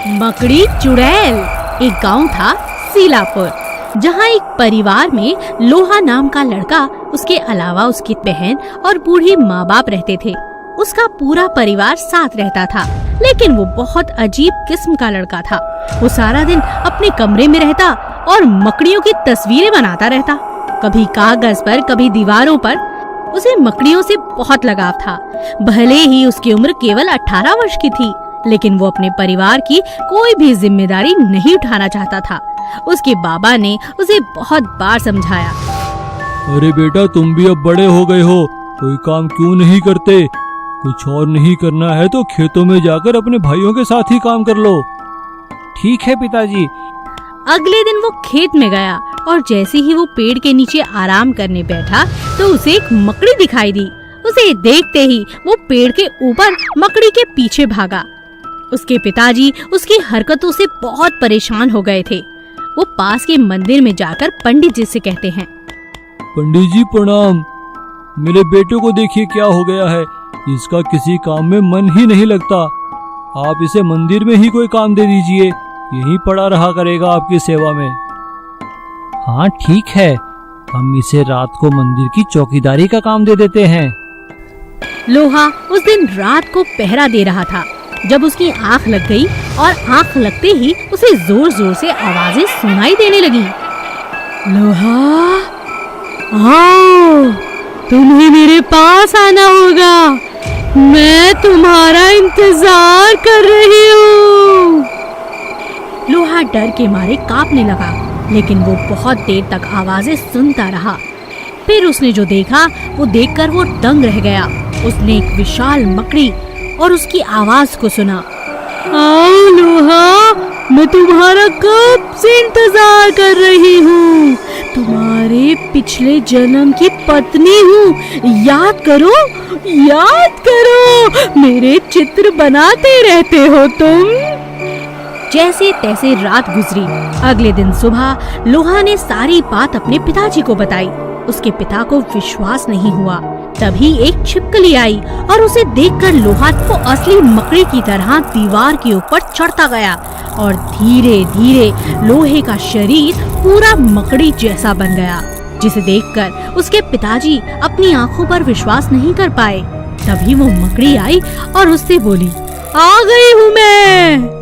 मकड़ी चुड़ैल। एक गांव था सीलापुर, जहां एक परिवार में लोहा नाम का लड़का, उसके अलावा उसकी बहन और बूढ़ी माँ बाप रहते थे। उसका पूरा परिवार साथ रहता था, लेकिन वो बहुत अजीब किस्म का लड़का था। वो सारा दिन अपने कमरे में रहता और मकड़ियों की तस्वीरें बनाता रहता, कभी कागज पर, कभी दीवारों पर। उसे मकड़ियों से बहुत लगाव था। भले ही उसकी उम्र केवल 18 वर्ष की थी, लेकिन वो अपने परिवार की कोई भी जिम्मेदारी नहीं उठाना चाहता था। उसके बाबा ने उसे बहुत बार समझाया। अरे बेटा, तुम भी अब बड़े हो गए हो, कोई काम क्यों नहीं करते? कुछ और नहीं करना है तो खेतों में जाकर अपने भाइयों के साथ ही काम कर लो। ठीक है पिताजी। अगले दिन वो खेत में गया और जैसे ही वो पेड़ के नीचे आराम करने बैठा तो उसे एक मकड़ी दिखाई दी। उसे देखते ही वो पेड़ के ऊपर मकड़ी के पीछे भागा। उसके पिताजी उसकी हरकतों से बहुत परेशान हो गए थे। वो पास के मंदिर में जाकर पंडित जी से कहते हैं, पंडित जी प्रणाम। मेरे बेटे को देखिए क्या हो गया है, इसका किसी काम में मन ही नहीं लगता। आप इसे मंदिर में ही कोई काम दे दीजिए, यहीं पड़ा रहा करेगा आपकी सेवा में। हाँ ठीक है, हम इसे रात को मंदिर की चौकीदारी का काम दे देते हैं। लोहा उस दिन रात को पहरा दे रहा था जब उसकी आंख लग गई और आंख लगते ही उसे जोर जोर से आवाजें सुनाई देने लगी। लोहा, आओ, तुम्हें मेरे पास आना होगा, मैं तुम्हारा इंतजार कर रही हूँ। लोहा डर के मारे कांपने लगा, लेकिन वो बहुत देर तक आवाजें सुनता रहा। फिर उसने जो देखा वो देखकर वो दंग रह गया। उसने एक विशाल मकड़ी और उसकी आवाज को सुना। आओ लोहा, मैं तुम्हारा कब से इंतजार कर रही हूँ, तुम्हारे पिछले जन्म की पत्नी हूँ, याद करो, याद करो, मेरे चित्र बनाते रहते हो तुम। जैसे तैसे रात गुजरी। अगले दिन सुबह लोहा ने सारी बात अपने पिताजी को बताई। उसके पिता को विश्वास नहीं हुआ। तभी एक छिपकली आई और उसे देखकर लोहा वो असली मकड़ी की तरह दीवार के ऊपर चढ़ता गया और धीरे धीरे लोहे का शरीर पूरा मकड़ी जैसा बन गया, जिसे देखकर उसके पिताजी अपनी आंखों पर विश्वास नहीं कर पाए। तभी वो मकड़ी आई और उससे बोली, आ गई हूँ मैं।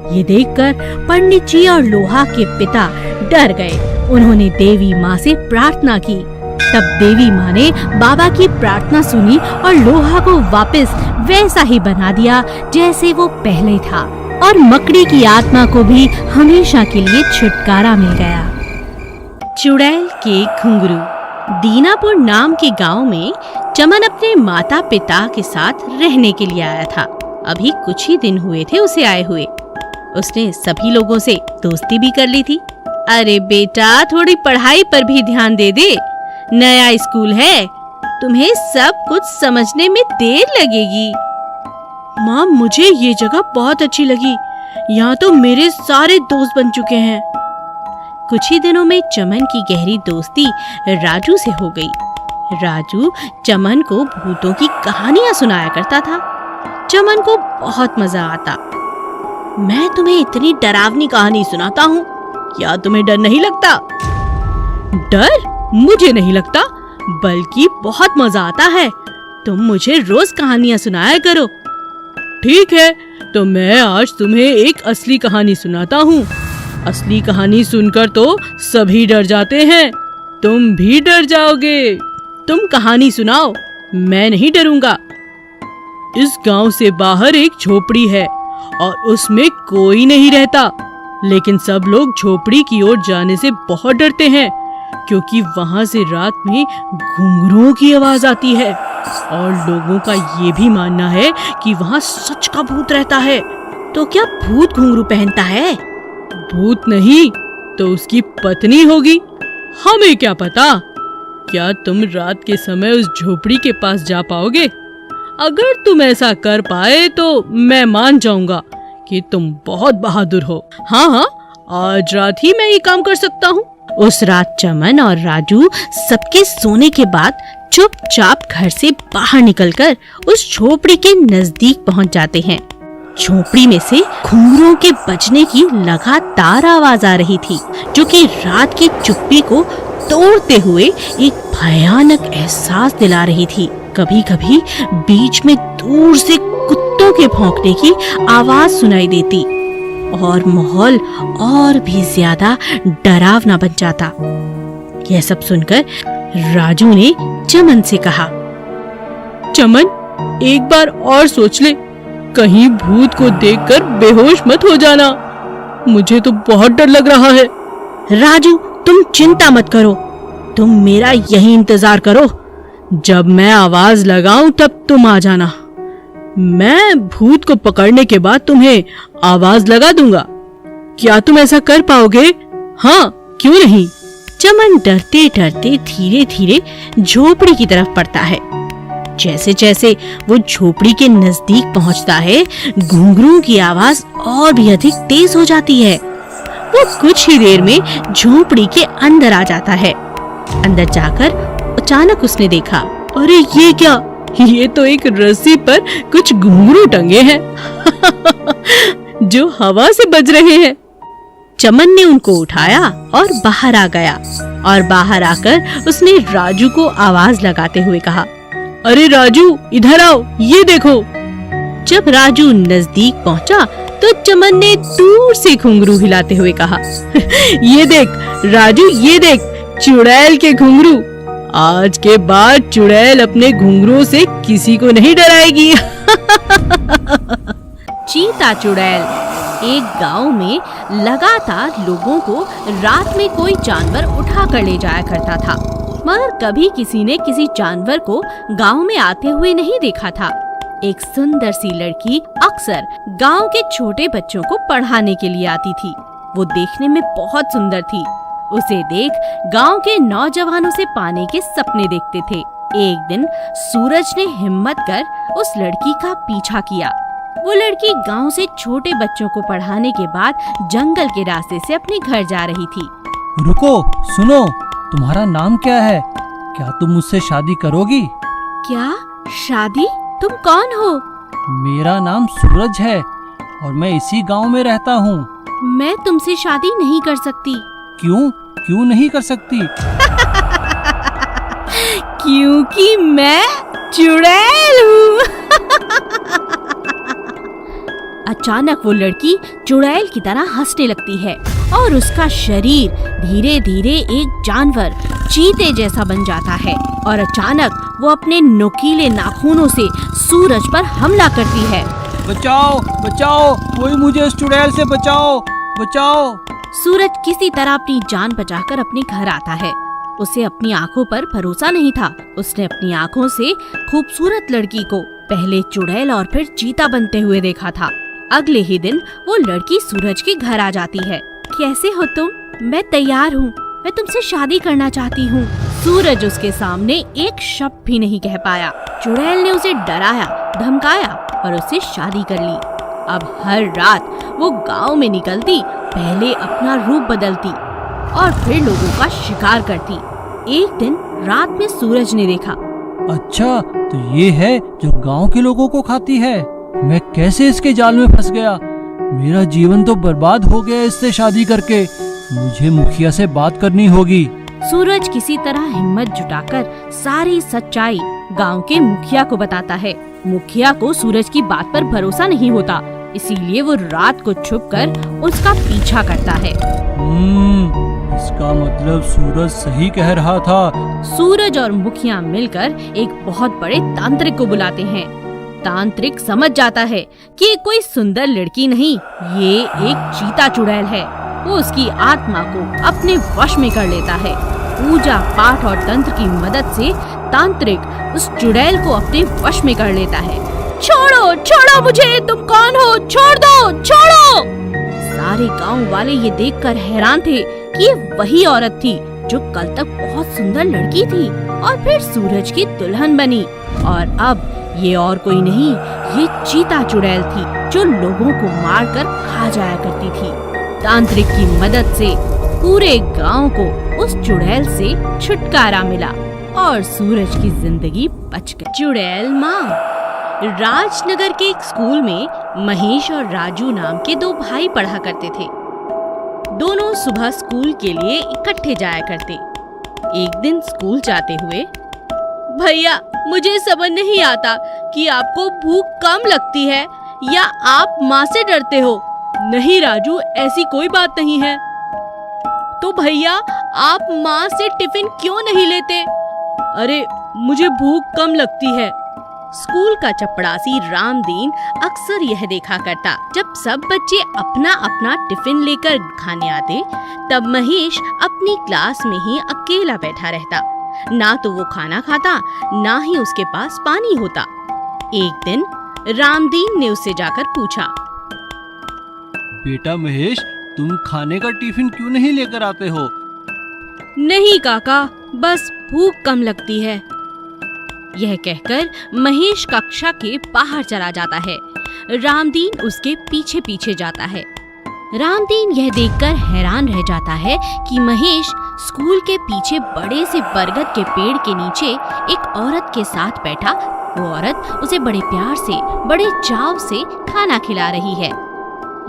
ये देखकर पंडित जी और लोहा के पिता डर गए। उन्होंने देवी माँ से प्रार्थना की। तब देवी माँ ने बाबा की प्रार्थना सुनी और लोहा को वापस वैसा ही बना दिया जैसे वो पहले था, और मकड़ी की आत्मा को भी हमेशा के लिए छुटकारा मिल गया। चुड़ैल के घुंघरू। दीनापुर नाम के गांव में चमन अपने माता पिता के साथ रहने के लिए आया था। अभी कुछ ही दिन हुए थे उसे आए हुए। उसने सभी लोगों से दोस्ती भी कर ली थी। अरे बेटा, थोड़ी पढ़ाई पर भी ध्यान दे दे, नया स्कूल है, तुम्हें सब कुछ समझने में देर लगेगी। माँ, मुझे ये जगह बहुत अच्छी लगी, यहाँ तो मेरे सारे दोस्त बन चुके हैं। कुछ ही दिनों में चमन की गहरी दोस्ती राजू से हो गई। राजू चमन को भूतों की कहानियाँ सुनाया करता था। चमन को बहुत मजा आता। मैं तुम्हें इतनी डरावनी कहानी सुनाता हूँ, क्या तुम्हें डर नहीं लगता? डर? मुझे नहीं लगता, बल्कि बहुत मजा आता है। तुम मुझे रोज कहानियाँ सुनाया करो। ठीक है, तो मैं आज तुम्हें एक असली कहानी सुनाता हूँ। असली कहानी सुनकर तो सभी डर जाते हैं, तुम भी डर जाओगे। तुम कहानी सुनाओ, मैं नहीं डरूंगा। इस गांव से बाहर एक झोपड़ी है और उसमें कोई नहीं रहता, लेकिन सब लोग झोपड़ी की ओर जाने से बहुत डरते हैं, क्योंकि वहां से रात में घुंघरुओं की आवाज आती है और लोगों का ये भी मानना है कि वहां सच का भूत रहता है। तो क्या भूत घुंघरू पहनता है? भूत नहीं तो उसकी पत्नी होगी, हमें क्या पता। क्या तुम रात के समय उस झोपड़ी के पास जा पाओगे? अगर तुम ऐसा कर पाए तो मैं मान जाऊंगा कि तुम बहुत बहादुर हो। हाँ, आज रात ही मैं ये काम कर सकता हूँ। उस रात चमन और राजू सबके सोने के बाद चुपचाप घर से बाहर निकलकर उस झोपड़ी के नजदीक पहुँच जाते हैं। झोपड़ी में से घुंघरूओं के बजने की लगातार आवाज आ रही थी, जो कि रात की चुप्पी को तोड़ते हुए एक भयानक एहसास दिला रही थी। कभी कभी बीच में दूर से कुत्तों के भौंकने की आवाज सुनाई देती और माहौल और भी ज्यादा डरावना बन जाता। यह सब सुनकर राजू ने चमन से कहा, चमन, एक बार और सोच ले, कहीं भूत को देखकर बेहोश मत हो जाना। मुझे तो बहुत डर लग रहा है। राजू, तुम चिंता मत करो, तुम मेरा यही इंतजार करो। जब मैं आवाज लगाऊं तब तुम आ जाना। मैं भूत को पकड़ने के बाद तुम्हें आवाज लगा दूंगा। क्या तुम ऐसा कर पाओगे? हाँ, क्यों नहीं? चमन डरते डरते धीरे धीरे झोपड़ी की तरफ बढ़ता है। जैसे जैसे वो झोपड़ी के नजदीक पहुंचता है, घुंघरू की आवाज और भी अधिक तेज हो जाती है। वो कुछ ही देर में झोपड़ी के अंदर आ जाता है। अंदर जाकर अचानक उसने देखा, अरे ये क्या? ये तो एक रस्सी पर कुछ घुंघरू टंगे हैं जो हवा से बज रहे हैं। चमन ने उनको उठाया और बाहर आ गया, और बाहर आकर उसने राजू को आवाज लगाते हुए कहा, अरे राजू, इधर आओ, ये देखो। जब राजू नजदीक पहुंचा तो चमन ने दूर से घुंघरू हिलाते हुए कहा, ये देख राजू, ये देख, चुड़ैल के घुंघरू। आज के बाद चुड़ैल अपने घुंघरू से किसी को नहीं डराएगी। चीता चुड़ैल। एक गांव में लगातार लोगों को रात में कोई जानवर उठा कर ले जाया करता था, मगर कभी किसी ने किसी जानवर को गांव में आते हुए नहीं देखा था। एक सुंदर सी लड़की अक्सर गांव के छोटे बच्चों को पढ़ाने के लिए आती थी। वो देखने में बहुत सुंदर थी। उसे देख गांव के नौजवानों से पाने के सपने देखते थे। एक दिन सूरज ने हिम्मत कर उस लड़की का पीछा किया। वो लड़की गांव से छोटे बच्चों को पढ़ाने के बाद जंगल के रास्ते से अपने घर जा रही थी। रुको, सुनो, तुम्हारा नाम क्या है? क्या तुम मुझसे शादी करोगी? क्या शादी? तुम कौन हो? मेरा नाम सूरज है और मैं इसी गांव में रहता हूँ। मैं तुमसे शादी नहीं कर सकती। क्यों? क्यों नहीं कर सकती? क्योंकि मैं चुड़ैल हूँ। अचानक वो लड़की चुड़ैल की तरह हंसने लगती है और उसका शरीर धीरे धीरे एक जानवर चीते जैसा बन जाता है, और अचानक वो अपने नुकीले नाखूनों से सूरज पर हमला करती है। बचाओ, बचाओ, कोई मुझे इस चुड़ैल से बचाओ, बचाओ। सूरज किसी तरह अपनी जान बचाकर अपने घर आता है। उसे अपनी आंखों पर भरोसा नहीं था। उसने अपनी आंखों से खूबसूरत लड़की को पहले चुड़ैल और फिर चीता बनते हुए देखा था। अगले ही दिन वो लड़की सूरज के घर आ जाती है। कैसे हो तुम? मैं तैयार हूँ, मैं तुमसे शादी करना चाहती हूँ। सूरज उसके सामने एक शब्द भी नहीं कह पाया। चुड़ैल ने उसे डराया, धमकाया और उससे शादी कर ली। अब हर रात वो गांव में निकलती, पहले अपना रूप बदलती और फिर लोगों का शिकार करती। एक दिन रात में सूरज ने देखा, अच्छा, तो ये है जो गांव के लोगों को खाती है। मैं कैसे इसके जाल में फंस गया? मेरा जीवन तो बर्बाद हो गया इससे शादी करके। मुझे मुखिया से बात करनी होगी। सूरज किसी तरह हिम्मत जुटाकर सारी सच्चाई गांव के मुखिया को बताता है। मुखिया को सूरज की बात पर भरोसा नहीं होता, इसीलिए वो रात को छुपकर उसका पीछा करता है। इसका मतलब सूरज सही कह रहा था। सूरज और मुखिया मिलकर एक बहुत बड़े तांत्रिक को बुलाते हैं। तांत्रिक समझ जाता है कि ये कोई सुंदर लड़की नहीं, ये एक चीता चुड़ैल है। वो उसकी आत्मा को अपने वश में कर लेता है। पूजा पाठ और तंत्र की मदद से तांत्रिक उस चुड़ैल को अपने वश में कर लेता है। छोड़ो, छोड़ो मुझे, तुम कौन हो? छोड़ दो, छोड़ो। सारे गांव वाले ये देखकर हैरान थे कि ये वही औरत थी जो कल तक बहुत सुंदर लड़की थी और फिर सूरज की दुल्हन बनी। और अब ये और कोई नहीं, ये चीता चुड़ैल थी जो लोगों को मारकर खा जाया करती थी। तांत्रिक की मदद से पूरे गांव को उस चुड़ैल से छुटकारा मिला और सूरज की जिंदगी बच गई। चुड़ैल माँ। राजनगर के एक स्कूल में महेश और राजू नाम के दो भाई पढ़ा करते थे। दोनों सुबह स्कूल के लिए इकट्ठे जाया करते। एक दिन स्कूल जाते हुए, भैया मुझे समझ नहीं आता कि आपको भूख कम लगती है या आप माँ से डरते हो। नहीं राजू, ऐसी कोई बात नहीं है। तो भैया आप माँ से टिफिन क्यों नहीं लेते? अरे मुझे भूख कम लगती है। स्कूल का चपड़ासी रामदीन अक्सर यह देखा करता, जब सब बच्चे अपना अपना टिफिन लेकर खाने आते, तब महेश अपनी क्लास में ही अकेला बैठा रहता। ना तो वो खाना खाता, ना ही उसके पास पानी होता। एक दिन रामदीन ने उससे जाकर पूछा, बेटा महेश, तुम खाने का टिफिन क्यों नहीं लेकर आते हो? नहीं काका, बस भूख कम लगती है। यह कहकर महेश कक्षा के बाहर चला जाता है। रामदीन उसके पीछे पीछे जाता है। रामदीन यह देखकर हैरान रह जाता है कि महेश स्कूल के पीछे बड़े से बरगद के पेड़ के नीचे एक औरत के साथ बैठा। वो औरत उसे बड़े प्यार से, बड़े चाव से खाना खिला रही है।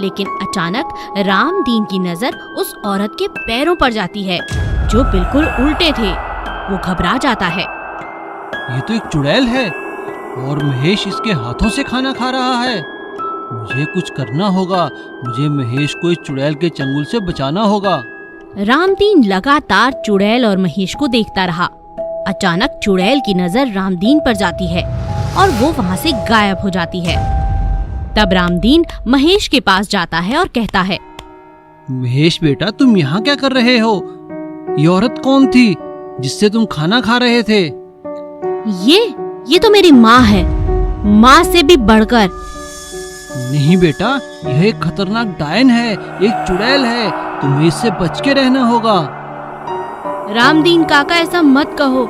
लेकिन अचानक रामदीन की नजर उस औरत के पैरों पर जाती है, जो बिल्कुल उल्टे थे। वो घबरा जाता है। ये तो एक चुड़ैल है और महेश इसके हाथों से खाना खा रहा है। मुझे कुछ करना होगा। मुझे महेश को इस चुड़ैल के चंगुल से बचाना होगा। रामदीन लगातार चुड़ैल और महेश को देखता रहा। अचानक चुड़ैल की नजर रामदीन पर जाती है और वो वहाँ से गायब हो जाती है। तब रामदीन महेश के पास जाता है और कहता है, महेश बेटा, तुम यहाँ क्या कर रहे हो? ये औरत कौन थी जिससे तुम खाना खा रहे थे? ये तो मेरी माँ है, माँ से भी बढ़कर। नहीं बेटा, यह एक खतरनाक डायन है, एक चुड़ैल है। तुम्हें इससे बच के रहना होगा। रामदीन काका, ऐसा मत कहो।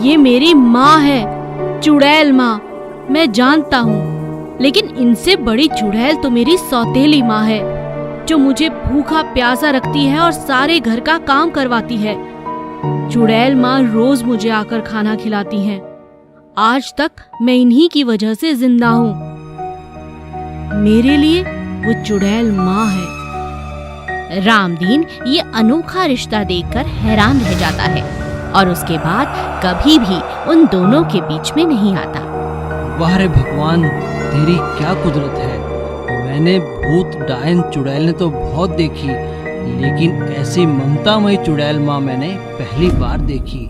ये मेरी माँ है, चुड़ैल माँ। मैं जानता हूँ, लेकिन इनसे बड़ी चुड़ैल तो मेरी सौतेली माँ है, जो मुझे भूखा प्यासा रखती है और सारे घर का काम करवाती है। चुड़ैल माँ रोज मुझे आकर खाना खिलाती हैं। आज तक मैं इन्हीं की वजह से जिंदा हूँ। मेरे लिए वो चुड़ैल माँ है। रामदीन ये अनोखा रिश्ता देखकर हैरान रह जाता है और उसके बाद कभी भी उन दोनों के बीच में नहीं आता। वाह रे भगवान, तेरी क्या कुदरत है। मैंने भूत, डायन, चुड़ैल तो बहुत देखी, लेकिन ऐसी ममतामयी चुड़ैल माँ मैंने पहली बार देखी।